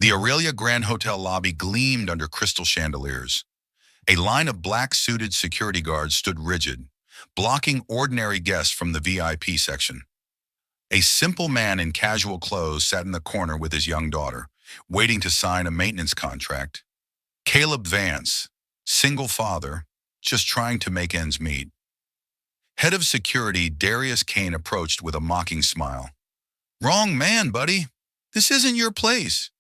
The Aurelia Grand Hotel lobby gleamed under crystal chandeliers. A line of black-suited security guards stood rigid, blocking ordinary guests from the VIP section. A simple man in casual clothes sat in the corner with his young daughter, waiting to sign a maintenance contract. Caleb Vance, single father, just trying to make ends meet. Head of security Darius Kane approached with a mocking smile. "Wrong man, buddy. This isn't your place."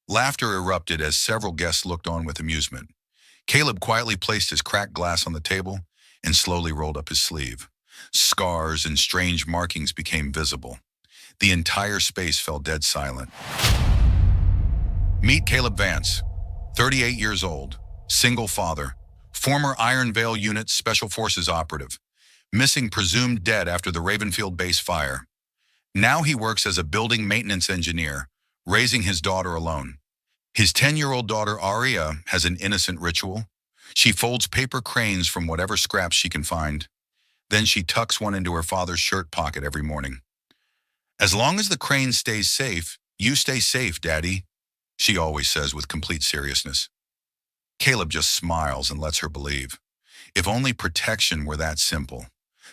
Laughter erupted as several guests looked on with amusement. Caleb quietly placed his cracked glass on the table and slowly rolled up his sleeve. Scars and strange markings became visible. The entire space fell dead silent. Meet Caleb Vance, 38 years old, single father, former Iron Veil Unit Special Forces operative, missing presumed dead after the Ravenfield base fire. Now he works as a building maintenance engineer, raising his daughter alone. His 10-year-old daughter Aria has an innocent ritual. She folds paper cranes from whatever scraps she can find. Then she tucks one into her father's shirt pocket every morning. "As long as the crane stays safe, you stay safe, Daddy," she always says with complete seriousness. Caleb just smiles and lets her believe. If only protection were that simple.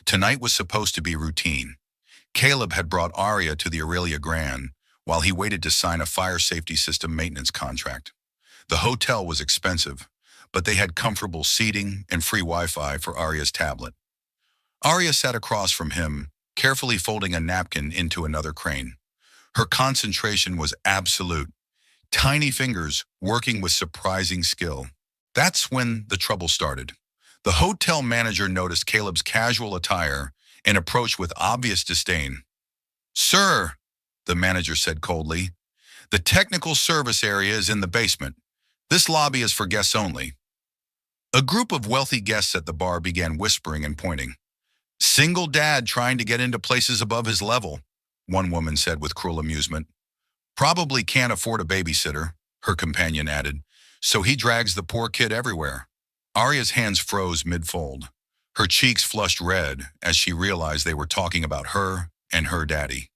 Tonight was supposed to be routine. Caleb had brought Aria to the Aurelia Grand while he waited to sign a fire safety system maintenance contract. The hotel was expensive, but they had comfortable seating and free Wi-Fi for Aria's tablet. Aria sat across from him, carefully folding a napkin into another crane. Her concentration was absolute, tiny fingers working with surprising skill. That's when the trouble started. The hotel manager noticed Caleb's casual attire and approached with obvious disdain. "Sir," the manager said coldly, "the technical service area is in the basement. This lobby is for guests only." A group of wealthy guests at the bar began whispering and pointing. "Single dad trying to get into places above his level," one woman said with cruel amusement. "Probably can't afford a babysitter," her companion added, "so he drags the poor kid everywhere." Aria's hands froze mid-fold. Her cheeks flushed red as she realized they were talking about her and her daddy.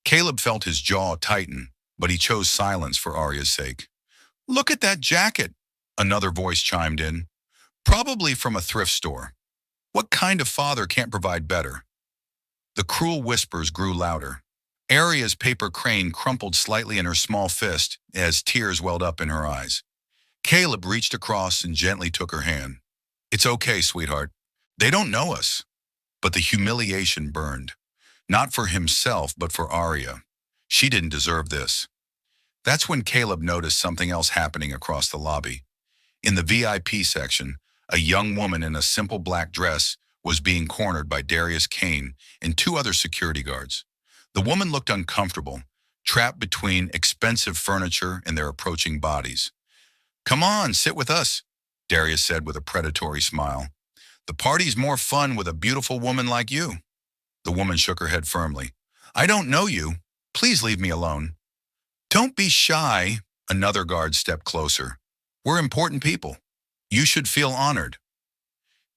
Caleb felt his jaw tighten, but he chose silence for Aria's sake. "Look at that jacket," another voice chimed in. "Probably from a thrift store. What kind of father can't provide better?" The cruel whispers grew louder. Aria's paper crane crumpled slightly in her small fist as tears welled up in her eyes. Caleb reached across and gently took her hand. "It's okay, sweetheart. They don't know us." But the humiliation burned. Not for himself, but for Aria. She didn't deserve this. That's when Caleb noticed something else happening across the lobby. In the VIP section, a young woman in a simple black dress was being cornered by Darius Kane and two other security guards. The woman looked uncomfortable, trapped between expensive furniture and their approaching bodies. "Come on, sit with us," Darius said with a predatory smile. "The party's more fun with a beautiful woman like you." The woman shook her head firmly. "I don't know you. Please leave me alone." "Don't be shy," another guard stepped closer. "We're important people. You should feel honored."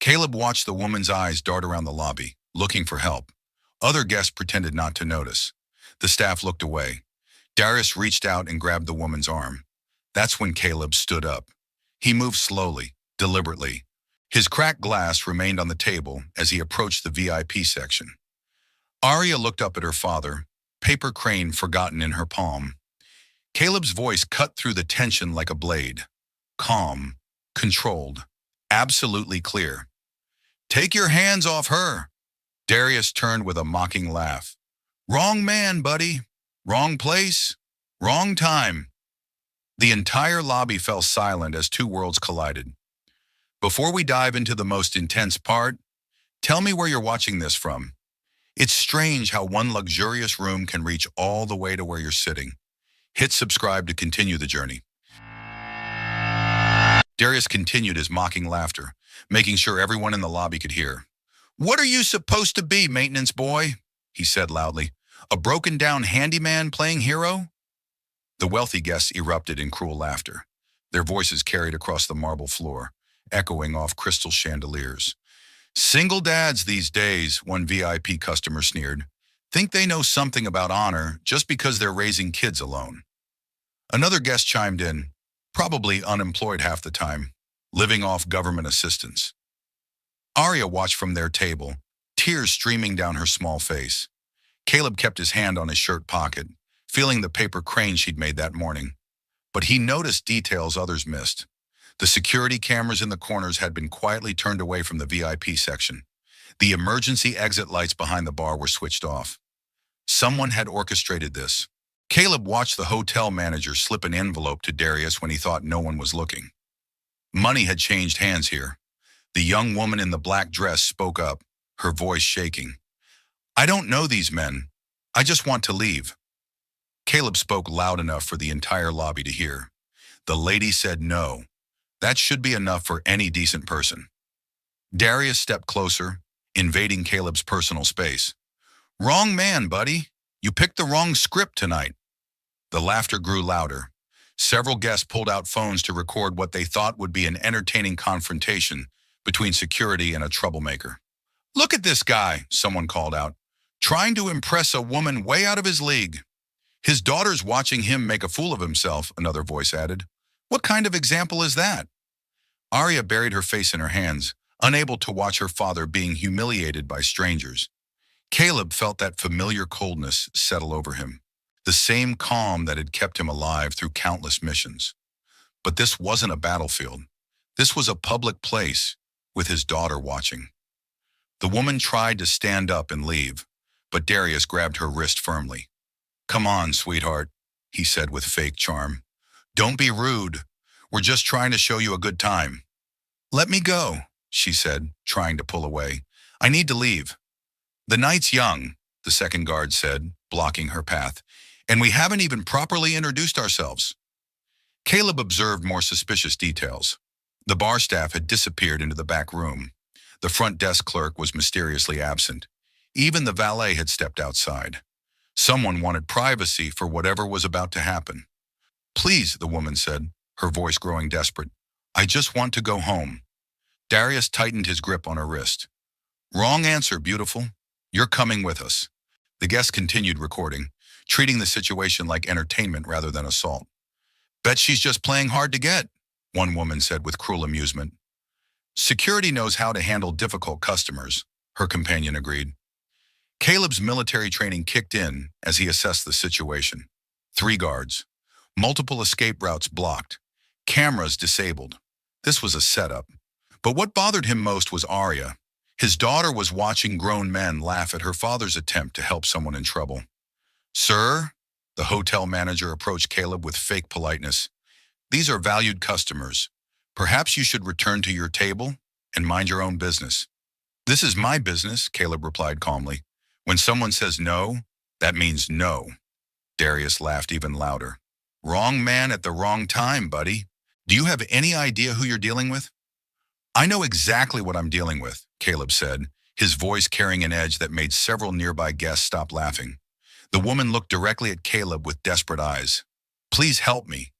Caleb watched the woman's eyes dart around the lobby, looking for help. Other guests pretended not to notice. The staff looked away. Darius reached out and grabbed the woman's arm. That's when Caleb stood up. He moved slowly, deliberately. His cracked glass remained on the table as he approached the VIP section. Aria looked up at her father, paper crane forgotten in her palm. Caleb's voice cut through the tension like a blade. Calm, controlled, absolutely clear. "Take your hands off her." Darius turned with a mocking laugh. "Wrong man, buddy. Wrong place. Wrong time." The entire lobby fell silent as two worlds collided. Before we dive into the most intense part, tell me where you're watching this from. It's strange how one luxurious room can reach all the way to where you're sitting. Hit subscribe to continue the journey. Darius continued his mocking laughter, making sure everyone in the lobby could hear. "What are you supposed to be, maintenance boy?" he said loudly. "A broken-down handyman playing hero?" The wealthy guests erupted in cruel laughter. Their voices carried across the marble floor, echoing off crystal chandeliers. "Single dads these days," one VIP customer sneered, "think they know something about honor just because they're raising kids alone." Another guest chimed in, probably unemployed half the time, living off government assistance. Arya watched from their table, tears streaming down her small face. Caleb kept his hand on his shirt pocket, feeling the paper crane she'd made that morning. But he noticed details others missed. The security cameras in the corners had been quietly turned away from the VIP section. The emergency exit lights behind the bar were switched off. Someone had orchestrated this. Caleb watched the hotel manager slip an envelope to Darius when he thought no one was looking. Money had changed hands here. The young woman in the black dress spoke up, her voice shaking. "I don't know these men. I just want to leave." Caleb spoke loud enough for the entire lobby to hear. The lady said no. That should be enough for any decent person. Darius stepped closer, invading Caleb's personal space. "Wrong man, buddy. You picked the wrong script tonight." The laughter grew louder. Several guests pulled out phones to record what they thought would be an entertaining confrontation between security and a troublemaker. "Look at this guy," someone called out, "trying to impress a woman way out of his league." "His daughter's watching him make a fool of himself," another voice added. "What kind of example is that?" Arya buried her face in her hands, unable to watch her father being humiliated by strangers. Caleb felt that familiar coldness settle over him, the same calm that had kept him alive through countless missions. But this wasn't a battlefield. This was a public place, with his daughter watching. The woman tried to stand up and leave, but Darius grabbed her wrist firmly. "Come on, sweetheart," he said with fake charm. "Don't be rude. We're just trying to show you a good time." "Let me go," she said, trying to pull away. "I need to leave." "The night's young," the second guard said, blocking her path, "and we haven't even properly introduced ourselves." Caleb observed more suspicious details. The bar staff had disappeared into the back room. The front desk clerk was mysteriously absent. Even the valet had stepped outside. Someone wanted privacy for whatever was about to happen. "Please," the woman said, her voice growing desperate. "I just want to go home." Darius tightened his grip on her wrist. "Wrong answer, beautiful. You're coming with us." The guest continued recording, treating the situation like entertainment rather than assault. "Bet she's just playing hard to get," one woman said with cruel amusement. "Security knows how to handle difficult customers," her companion agreed. Caleb's military training kicked in as he assessed the situation. 3 guards. Multiple escape routes blocked. Cameras disabled. This was a setup. But what bothered him most was Arya. His daughter was watching grown men laugh at her father's attempt to help someone in trouble. "Sir," the hotel manager approached Caleb with fake politeness. "These are valued customers. Perhaps you should return to your table and mind your own business." "This is my business," Caleb replied calmly. "When someone says no, that means no." Darius laughed even louder. "Wrong man at the wrong time, buddy. Do you have any idea who you're dealing with?" "I know exactly what I'm dealing with," Caleb said, his voice carrying an edge that made several nearby guests stop laughing. The woman looked directly at Caleb with desperate eyes. "Please help me."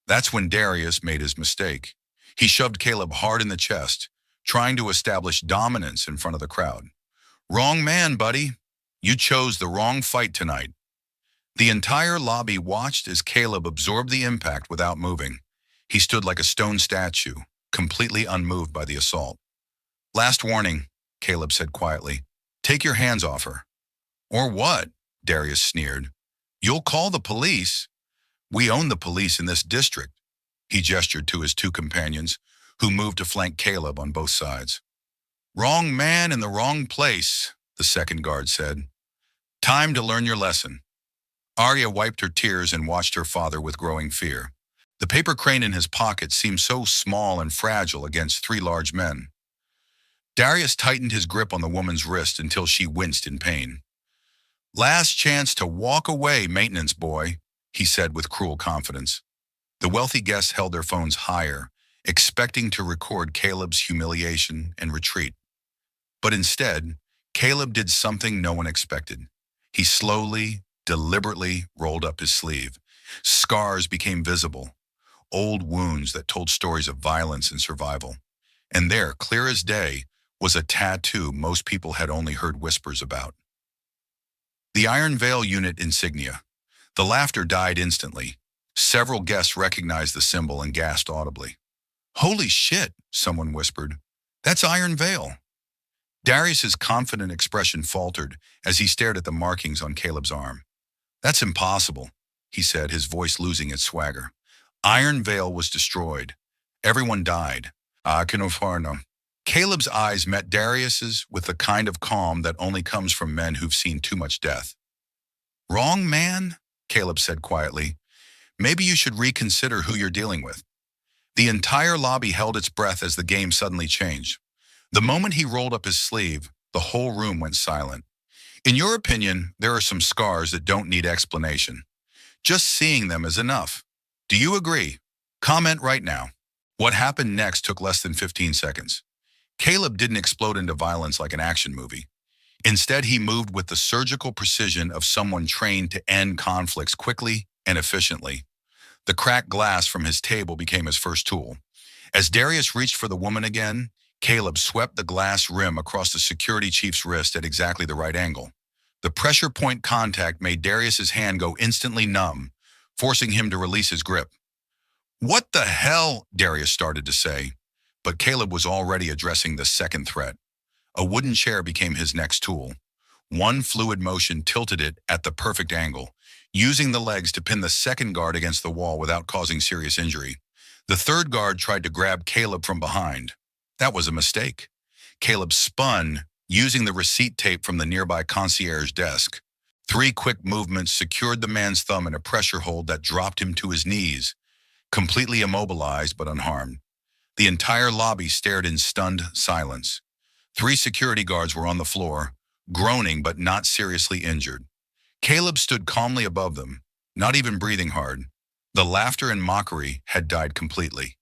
That's when Darius made his mistake. He shoved Caleb hard in the chest, trying to establish dominance in front of the crowd. "Wrong man, buddy. You chose the wrong fight tonight." The entire lobby watched as Caleb absorbed the impact without moving. He stood like a stone statue, completely unmoved by the assault. "Last warning," Caleb said quietly. "Take your hands off her." "Or what?" Darius sneered. "You'll call the police." "We own the police in this district." He gestured to his 2 companions, who moved to flank Caleb on both sides. "Wrong man in the wrong place," the second guard said. "Time to learn your lesson." Arya wiped her tears and watched her father with growing fear. The paper crane in his pocket seemed so small and fragile against 3 large men. Darius tightened his grip on the woman's wrist until she winced in pain. "Last chance to walk away, maintenance boy," he said with cruel confidence. The wealthy guests held their phones higher, expecting to record Caleb's humiliation and retreat. But instead, Caleb did something no one expected. He slowly, deliberately rolled up his sleeve. Scars became visible, old wounds that told stories of violence and survival. And there, clear as day, was a tattoo most people had only heard whispers about. The Iron Veil unit insignia. The laughter died instantly. Several guests recognized the symbol and gasped audibly. Holy shit, someone whispered. That's Iron Veil. Darius's confident expression faltered as he stared at the markings on Caleb's arm. That's impossible, he said, his voice losing its swagger. Iron Veil was destroyed. Everyone died. Ah, Kinofarno. Caleb's eyes met Darius's with the kind of calm that only comes from men who've seen too much death. Wrong man, Caleb said quietly. Maybe you should reconsider who you're dealing with. The entire lobby held its breath as the game suddenly changed. The moment he rolled up his sleeve, the whole room went silent. In your opinion, there are some scars that don't need explanation. Just seeing them is enough. Do you agree? Comment right now. What happened next took less than 15 seconds. Caleb didn't explode into violence like an action movie. Instead, he moved with the surgical precision of someone trained to end conflicts quickly and efficiently. The cracked glass from his table became his first tool. As Darius reached for the woman again, Caleb swept the glass rim across the security chief's wrist at exactly the right angle. The pressure point contact made Darius's hand go instantly numb, forcing him to release his grip. What the hell? Darius started to say, but Caleb was already addressing the second threat. A wooden chair became his next tool. One fluid motion tilted it at the perfect angle, using the legs to pin the second guard against the wall without causing serious injury. The third guard tried to grab Caleb from behind. That was a mistake. Caleb spun, using the receipt tape from the nearby concierge desk. 3 quick movements secured the man's thumb in a pressure hold that dropped him to his knees, completely immobilized but unharmed. The entire lobby stared in stunned silence. 3 security guards were on the floor, groaning but not seriously injured. Caleb stood calmly above them, not even breathing hard. The laughter and mockery had died completely.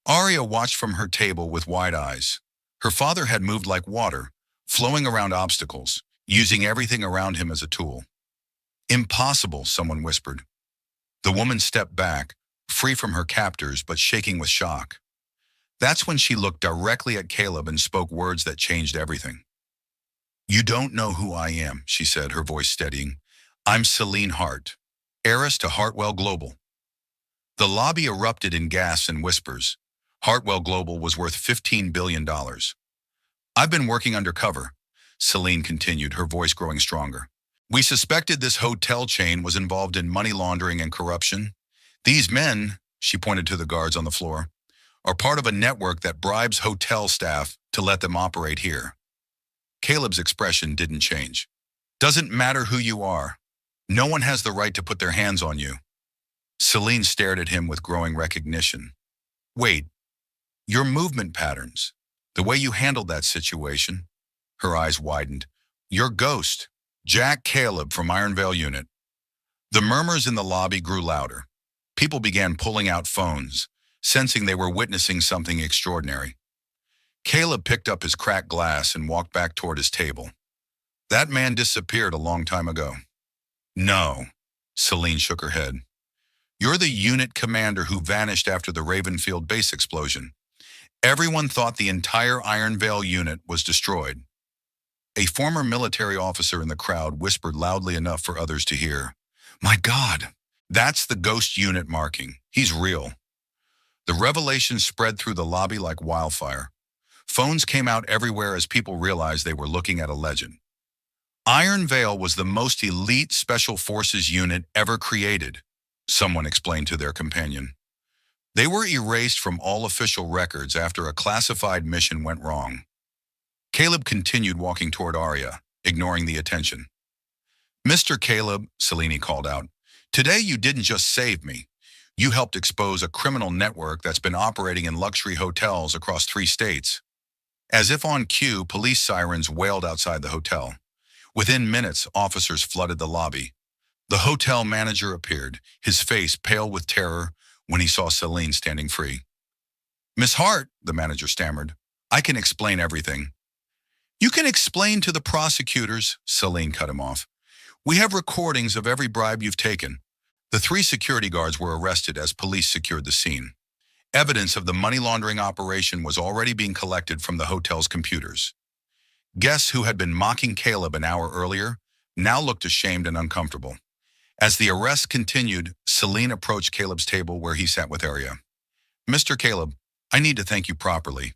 Arya watched from her table with wide eyes. Her father had moved like water, flowing around obstacles, using everything around him as a tool. Impossible, someone whispered. The woman stepped back, free from her captors but shaking with shock. That's when she looked directly at Caleb and spoke words that changed everything. You don't know who I am, she said, her voice steadying. I'm Celine Hart, heiress to Hartwell Global. The lobby erupted in gasps and whispers. Hartwell Global was worth $15 billion. I've been working undercover, Celine continued, her voice growing stronger. We suspected this hotel chain was involved in money laundering and corruption. These men, she pointed to the guards on the floor, are part of a network that bribes hotel staff to let them operate here. Caleb's expression didn't change. Doesn't matter who you are. No one has the right to put their hands on you. Celine stared at him with growing recognition. Wait, your movement patterns, the way you handled that situation. Her eyes widened. Your ghost, Jack Caleb from Iron Veil Unit. The murmurs in the lobby grew louder. People began pulling out phones, sensing they were witnessing something extraordinary. Caleb picked up his cracked glass and walked back toward his table. That man disappeared a long time ago. No, Celine shook her head. You're the unit commander who vanished after the Ravenfield base explosion. Everyone thought the entire Iron Veil unit was destroyed. A former military officer in the crowd whispered loudly enough for others to hear. My God, that's the ghost unit marking. He's real. The revelation spread through the lobby like wildfire. Phones came out everywhere as people realized they were looking at a legend. Iron Veil was the most elite special forces unit ever created, someone explained to their companion. They were erased from all official records after a classified mission went wrong. Caleb continued walking toward Arya, ignoring the attention. Mr. Caleb, Celine called out, today you didn't just save me. You helped expose a criminal network that's been operating in luxury hotels across 3 states. As if on cue, police sirens wailed outside the hotel. Within minutes, officers flooded the lobby. The hotel manager appeared, his face pale with terror when he saw Celine standing free. Miss Hart, the manager stammered, I can explain everything. You can explain to the prosecutors, Celine cut him off. We have recordings of every bribe you've taken. The 3 security guards were arrested as police secured the scene. Evidence of the money laundering operation was already being collected from the hotel's computers. Guests who had been mocking Caleb an hour earlier now looked ashamed and uncomfortable. As the arrest continued, Celine approached Caleb's table where he sat with Arya. Mr. Caleb, I need to thank you properly.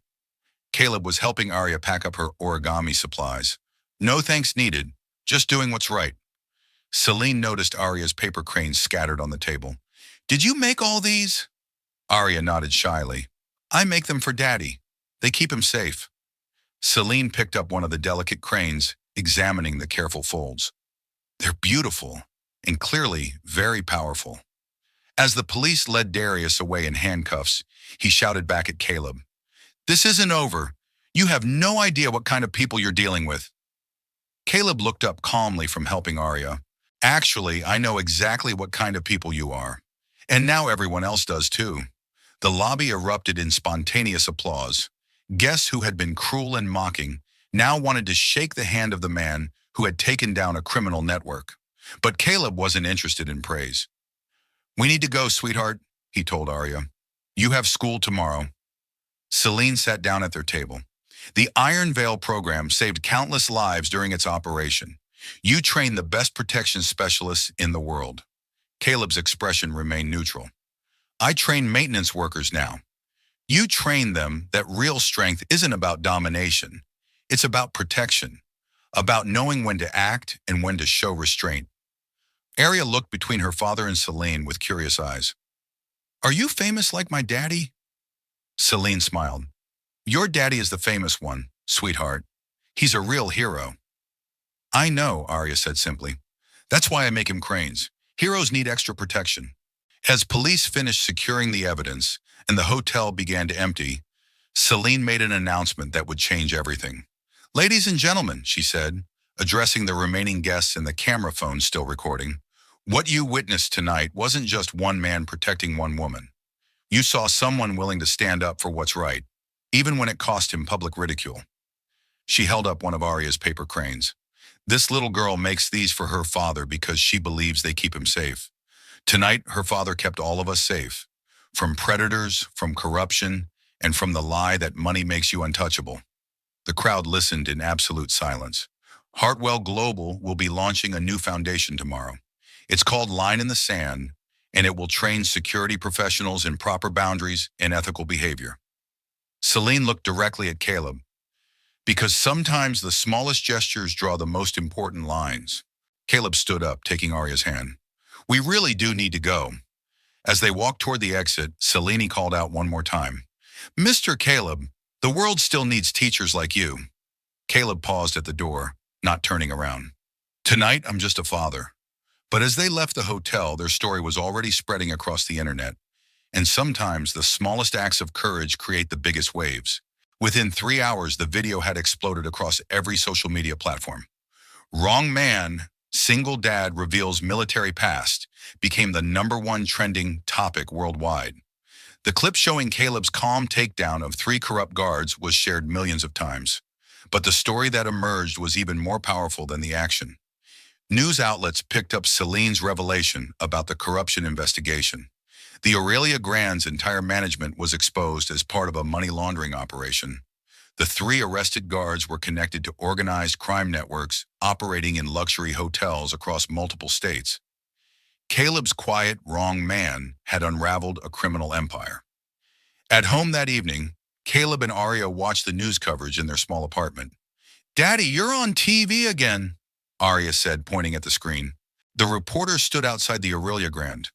Caleb was helping Arya pack up her origami supplies. No thanks needed, just doing what's right. Celine noticed Arya's paper cranes scattered on the table. Did you make all these? Arya nodded shyly. I make them for Daddy. They keep him safe. Celine picked up one of the delicate cranes, examining the careful folds. They're beautiful and clearly very powerful. As the police led Darius away in handcuffs, he shouted back at Caleb. This isn't over. You have no idea what kind of people you're dealing with. Caleb looked up calmly from helping Arya. Actually, I know exactly what kind of people you are. And now everyone else does too. The lobby erupted in spontaneous applause. Guests who had been cruel and mocking now wanted to shake the hand of the man who had taken down a criminal network. But Caleb wasn't interested in praise. We need to go, sweetheart, he told Arya. You have school tomorrow. Celine sat down at their table. The Iron Veil program saved countless lives during its operation. You train the best protection specialists in the world. Caleb's expression remained neutral. I train maintenance workers now. You train them that real strength isn't about domination. It's about protection, about knowing when to act and when to show restraint. Arya looked between her father and Celine with curious eyes. Are you famous like my daddy? Celine smiled. Your daddy is the famous one, sweetheart. He's a real hero. I know, Arya said simply. That's why I make him cranes. Heroes need extra protection. As police finished securing the evidence and the hotel began to empty, Celine made an announcement that would change everything. Ladies and gentlemen, she said, addressing the remaining guests and the camera phone still recording, what you witnessed tonight wasn't just one man protecting one woman. You saw someone willing to stand up for what's right, even when it cost him public ridicule. She held up one of Arya's paper cranes. This little girl makes these for her father because she believes they keep him safe. Tonight, her father kept all of us safe. From predators, from corruption, and from the lie that money makes you untouchable. The crowd listened in absolute silence. Hartwell Global will be launching a new foundation tomorrow. It's called Line in the Sand, and it will train security professionals in proper boundaries and ethical behavior. Celine looked directly at Caleb. Because sometimes the smallest gestures draw the most important lines. Caleb stood up, taking Arya's hand. We really do need to go. As they walked toward the exit, Celine called out one more time. Mr. Caleb, the world still needs teachers like you. Caleb paused at the door, not turning around. Tonight, I'm just a father. But as they left the hotel, their story was already spreading across the internet. And sometimes the smallest acts of courage create the biggest waves. Within 3 hours, the video had exploded across every social media platform. Wrong man, single dad reveals military past became the #1 trending topic worldwide. The clip showing Caleb's calm takedown of 3 corrupt guards was shared millions of times. But the story that emerged was even more powerful than the action. News outlets picked up Celine's revelation about the corruption investigation. The Aurelia Grand's entire management was exposed as part of a money laundering operation. The 3 arrested guards were connected to organized crime networks operating in luxury hotels across multiple states. Caleb's quiet, wrong man had unraveled a criminal empire. At home that evening, Caleb and Arya watched the news coverage in their small apartment. Daddy, you're on TV again, Arya said, pointing at the screen. The reporter stood outside the Aurelia Grand.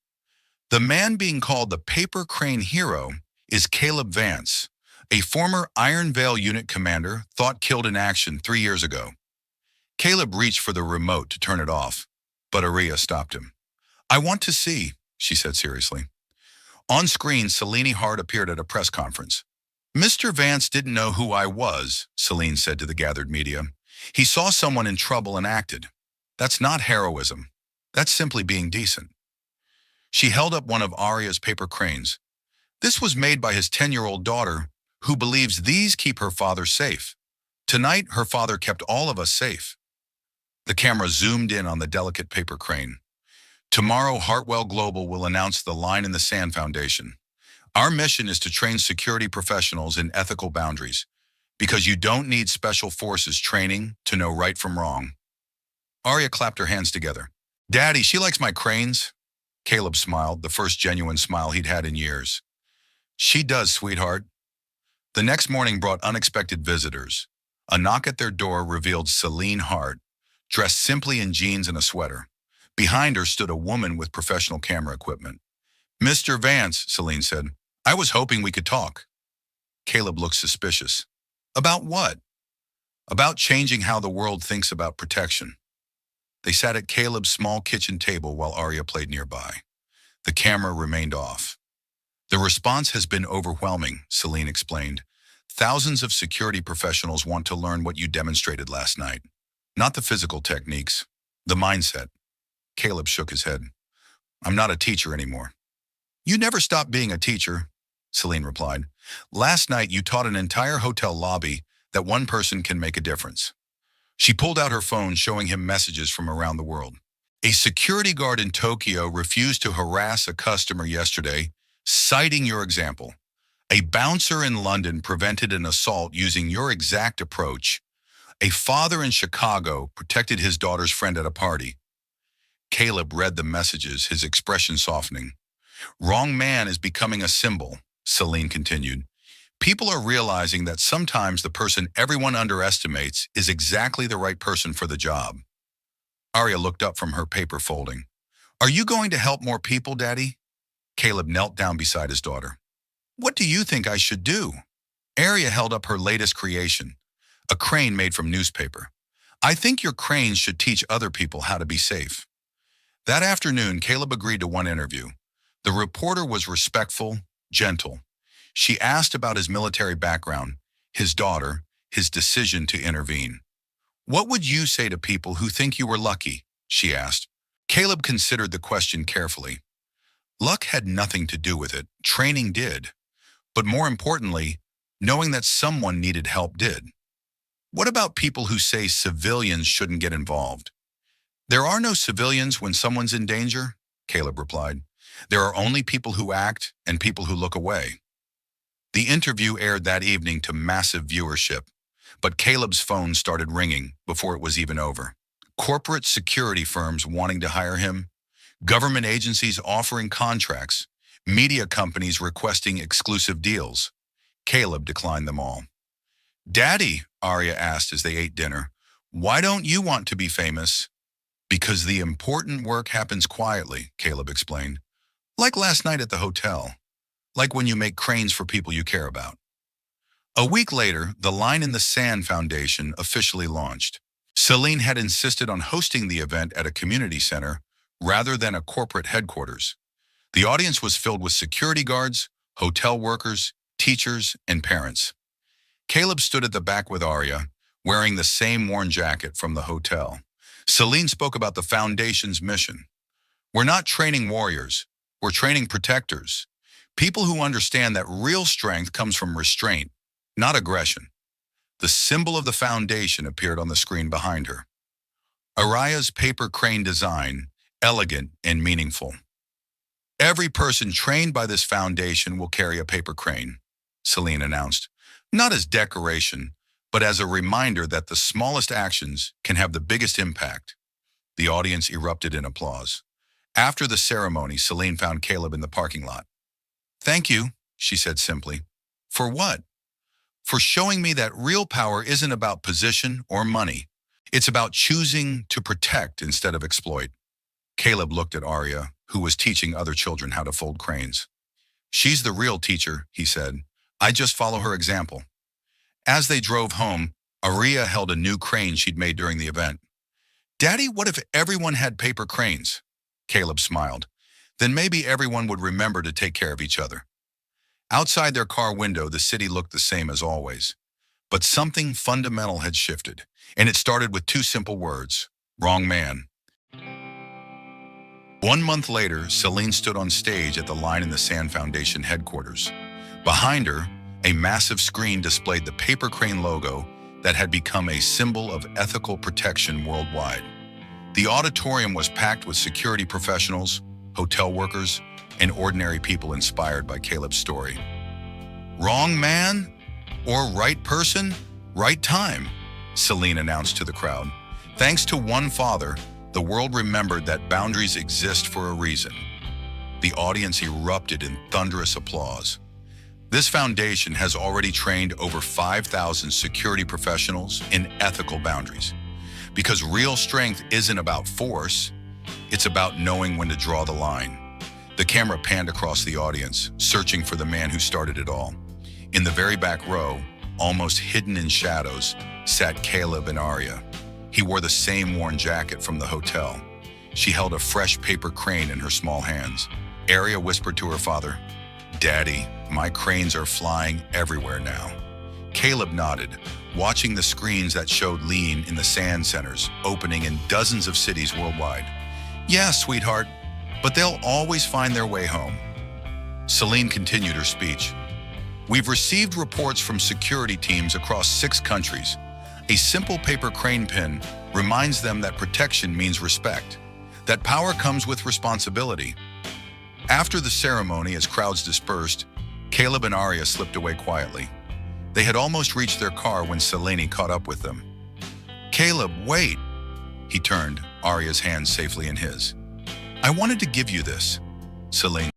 The man being called the paper crane hero is Caleb Vance, a former Iron Veil unit commander thought killed in action 3 years ago. Caleb reached for the remote to turn it off, but Arya stopped him. I want to see, she said seriously. On screen, Celine Hart appeared at a press conference. Mr. Vance didn't know who I was, Celine said to the gathered media. He saw someone in trouble and acted. That's not heroism. That's simply being decent. She held up one of Arya's paper cranes. This was made by his 10-year-old daughter, who believes these keep her father safe. Tonight, her father kept all of us safe. The camera zoomed in on the delicate paper crane. Tomorrow, Hartwell Global will announce the Line in the Sand Foundation. Our mission is to train security professionals in ethical boundaries, because you don't need special forces training to know right from wrong. Arya clapped her hands together. Daddy, she likes my cranes. Caleb smiled, the first genuine smile he'd had in years. She does, sweetheart. The next morning brought unexpected visitors. A knock at their door revealed Celine Hart, dressed simply in jeans and a sweater. Behind her stood a woman with professional camera equipment. Mr. Vance, Celine said, I was hoping we could talk. Caleb looked suspicious. About what? About changing how the world thinks about protection. They sat at Caleb's small kitchen table while Arya played nearby. The camera remained off. The response has been overwhelming, Celine explained. Thousands of security professionals want to learn what you demonstrated last night. Not the physical techniques, the mindset. Caleb shook his head. I'm not a teacher anymore. You never stopped being a teacher, Celine replied. Last night you taught an entire hotel lobby that one person can make a difference. She pulled out her phone, showing him messages from around the world. A security guard in Tokyo refused to harass a customer yesterday, citing your example. A bouncer in London prevented an assault using your exact approach. A father in Chicago protected his daughter's friend at a party. Caleb read the messages, his expression softening. Wrong man is becoming a symbol, Celine continued. People are realizing that sometimes the person everyone underestimates is exactly the right person for the job. Arya looked up from her paper folding. Are you going to help more people, Daddy? Caleb knelt down beside his daughter. What do you think I should do? Arya held up her latest creation, a crane made from newspaper. I think your cranes should teach other people how to be safe. That afternoon, Caleb agreed to one interview. The reporter was respectful, gentle. She asked about his military background, his daughter, his decision to intervene. What would you say to people who think you were lucky? She asked. Caleb considered the question carefully. Luck had nothing to do with it. Training did. But more importantly, knowing that someone needed help did. What about people who say civilians shouldn't get involved? There are no civilians when someone's in danger, Caleb replied. There are only people who act and people who look away. The interview aired that evening to massive viewership, but Caleb's phone started ringing before it was even over. Corporate security firms wanting to hire him, government agencies offering contracts, media companies requesting exclusive deals. Caleb declined them all. Daddy, Arya asked as they ate dinner, why don't you want to be famous? Because the important work happens quietly, Caleb explained. Like last night at the hotel. Like when you make cranes for people you care about. A week later, the Line in the Sand Foundation officially launched. Celine had insisted on hosting the event at a community center rather than a corporate headquarters. The audience was filled with security guards, hotel workers, teachers, and parents. Caleb stood at the back with Arya, wearing the same worn jacket from the hotel. Celine spoke about the foundation's mission. We're not training warriors, we're training protectors. People who understand that real strength comes from restraint, not aggression. The symbol of the foundation appeared on the screen behind her. Arya's paper crane design, elegant and meaningful. Every person trained by this foundation will carry a paper crane, Celine announced, not as decoration, but as a reminder that the smallest actions can have the biggest impact. The audience erupted in applause. After the ceremony, Celine found Caleb in the parking lot. Thank you, she said simply. For what? For showing me that real power isn't about position or money. It's about choosing to protect instead of exploit. Caleb looked at Arya, who was teaching other children how to fold cranes. She's the real teacher, he said. I just follow her example. As they drove home, Arya held a new crane she'd made during the event. Daddy, what if everyone had paper cranes? Caleb smiled. Then maybe everyone would remember to take care of each other. Outside their car window, the city looked the same as always. But something fundamental had shifted, and it started with two simple words, wrong man. 1 month later, Celine stood on stage at the Line in the Sand Foundation headquarters. Behind her, a massive screen displayed the paper crane logo that had become a symbol of ethical protection worldwide. The auditorium was packed with security professionals, hotel workers, and ordinary people inspired by Caleb's story. Wrong man or right person, right time, Celine announced to the crowd. Thanks to one father, The world remembered that boundaries exist for a reason. The audience erupted in thunderous applause. This foundation has already trained over 5,000 security professionals in ethical boundaries. Because real strength isn't about force, it's about knowing when to draw the line. The camera panned across the audience, searching for the man who started it all. In the very back row, almost hidden in shadows, sat Caleb and Arya. He wore the same worn jacket from the hotel. She held a fresh paper crane in her small hands. Arya whispered to her father, "Daddy, my cranes are flying everywhere now." Caleb nodded, watching the screens that showed Lean in the sand centers, opening in dozens of cities worldwide. "Yeah, sweetheart, but they'll always find their way home." Celine continued her speech. "We've received reports from security teams across 6 countries. A simple paper crane pin reminds them that protection means respect, that power comes with responsibility." After the ceremony, as crowds dispersed, Caleb and Arya slipped away quietly. They had almost reached their car when Selene caught up with them. "Caleb, wait!" He turned, Arya's hand safely in his. "I wanted to give you this." Selene